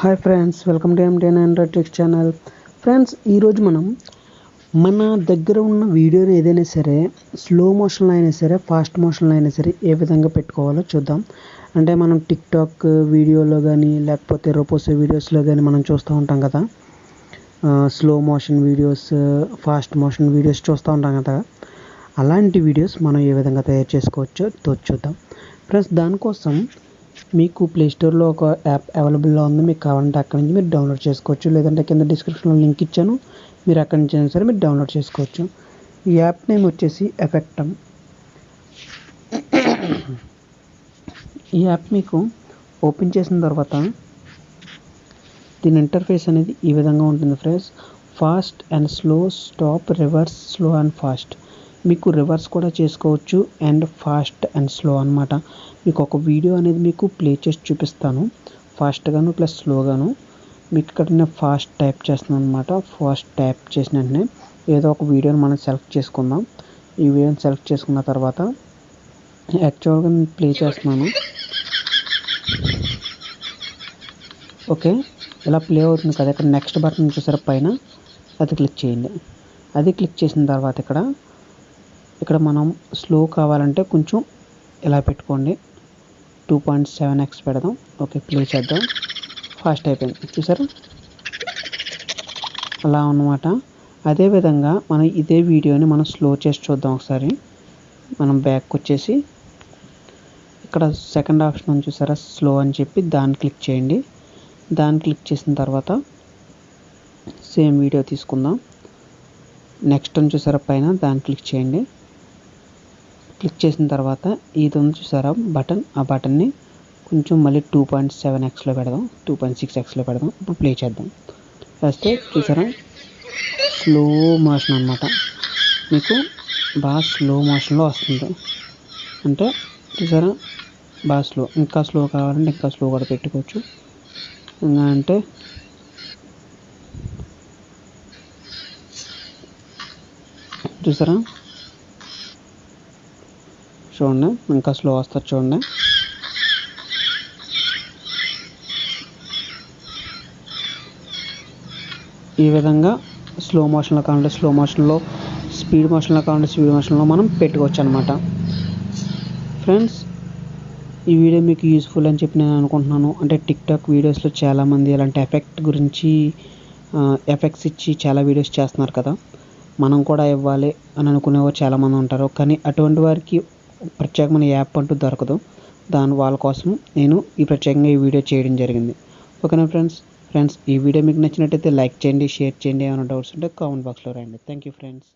Hi friends, welcome to MTN Android tricks channel. Friends, ఈరోజు మనం మన దగ్గర ఉన్న వీడియోని ఏదైనా సరే స్లో మోషన్లో అయినా సరే ఫాస్ట్ మోషన్లో అయినా సరే ఏ విధంగా పెట్టుకోవాలో చూద్దాం. అంటే మనం టిక్టాక్ వీడియోలో కానీ లేకపోతే రోపోసో వీడియోస్లో కానీ మనం చూస్తూ ఉంటాం కదా, slow motion videos, fast motion videos చూస్తూ ఉంటాం కదా. అలాంటి వీడియోస్ మనం ఏ విధంగా తయారు చేసుకోవచ్చో చూద్దాం. ఫ్రెండ్స్, దానికోసం మీకు ప్లేస్టోర్లో ఒక యాప్ అవైలబుల్లో ఉంది. మీకు కావాలంటే అక్కడి నుంచి మీరు డౌన్లోడ్ చేసుకోవచ్చు, లేదంటే కింద డిస్క్రిప్షన్లో లింక్ ఇచ్చాను, మీరు అక్కడి నుంచి అయినా సరే మీరు డౌన్లోడ్ చేసుకోవచ్చు. ఈ యాప్ నేమ్ వచ్చేసి ఎఫెక్టమ్. ఈ యాప్ మీకు ఓపెన్ చేసిన తర్వాత దీని ఇంటర్ఫేస్ అనేది ఈ విధంగా ఉంటుంది friends. Fast and slow, stop, reverse, slow and fast. మీకు రివర్స్ కూడా చేసుకోవచ్చు అండ్ ఫాస్ట్ అండ్ స్లో అనమాట. మీకు ఒక వీడియో అనేది మీకు ప్లే చేసి చూపిస్తాను, ఫాస్ట్గాను ప్లస్ స్లోగాను. మీకు ఇక్కడ నేను ఫాస్ట్ టైప్ చేస్తున్నాను అనమాట. ఫాస్ట్ టైప్ చేసిన వెంటనే ఏదో ఒక వీడియోని మనం సెలెక్ట్ చేసుకుందాం. ఈ వీడియోని సెలెక్ట్ చేసుకున్న తర్వాత యాక్చువల్గా నేను ప్లే చేస్తున్నాను. ఓకే, ఇలా ప్లే అవుతుంది కదా. ఇక్కడ నెక్స్ట్ బటన్ చూసారా పైన, అది క్లిక్ చేయండి. అది క్లిక్ చేసిన తర్వాత ఇక్కడ మనం స్లో కావాలంటే కొంచెం ఇలా పెట్టుకోండి, 2.7x పెడదాం. ఓకే, ప్లే చేద్దాం. ఫాస్ట్ అయిపోయింది చూసారా, అలా అన్నమాట. అదేవిధంగా మనం ఇదే వీడియోని మనం స్లో చేసి చూద్దాం ఒకసారి. మనం బ్యాక్ వచ్చేసి ఇక్కడ సెకండ్ ఆప్షన్ ఉంది చూసారా, స్లో అని చెప్పి, దాన్ని క్లిక్ చేయండి. దాన్ని క్లిక్ చేసిన తర్వాత సేమ్ వీడియో తీసుకుందాం. నెక్స్ట్ అని చూసారా పైన, దాన్ని క్లిక్ చేయండి. క్లిక్ చేసిన తర్వాత ఇది ఉంది చూసారా బటన్, ఆ బటన్ని కొంచెం మళ్ళీ 2.7xలో పెడదాం, 2.6xలో పెడదాం. ఇప్పుడు ప్లే చేద్దాం. వేస్తే చూసారా స్లో మోషన్ అనమాట. మీకు బాగా స్లో మోషన్లో వస్తుంది. అంటే చూసారా బాగా స్లో. ఇంకా స్లో కావాలంటే ఇంకా స్లో కూడా పెట్టుకోవచ్చు. ఇంకా అంటే చూసారా, చూడండి ఇంకా స్లో వస్తుంది చూడండి. ఈ విధంగా స్లో మోషన్లో కావాలంటే స్లో మోషన్లో, స్పీడ్ మోషన్లో కావాలంటే స్పీడ్ మోషన్లో మనం పెట్టుకోవచ్చు అనమాట. ఫ్రెండ్స్, ఈ వీడియో మీకు యూస్ఫుల్ అని చెప్పి నేను అనుకుంటున్నాను. అంటే టిక్టాక్ వీడియోస్లో చాలామంది అలాంటి ఎఫెక్ట్ గురించి ఎఫెక్ట్స్ ఇచ్చి చాలా వీడియోస్ చేస్తున్నారు కదా. మనం కూడా ఇవ్వాలి అని అనుకునేవారు చాలామంది ఉంటారు, కానీ అటువంటి వారికి ప్రత్యేకమైన యాప్ అంటూ దొరకదు. వాళ్ళ కోసం నేను ప్రత్యేకంగా ఈ వీడియో చేయడం జరిగింది. ఓకేనా ఫ్రెండ్స్, ఈ వీడియో మీకు నచ్చినట్టయితే లైక్ చేయండి, షేర్ చేయండి. ఏమైనా డౌట్స్ ఉంటే కామెంట్ బాక్స్లో రాయండి. Thank you friends.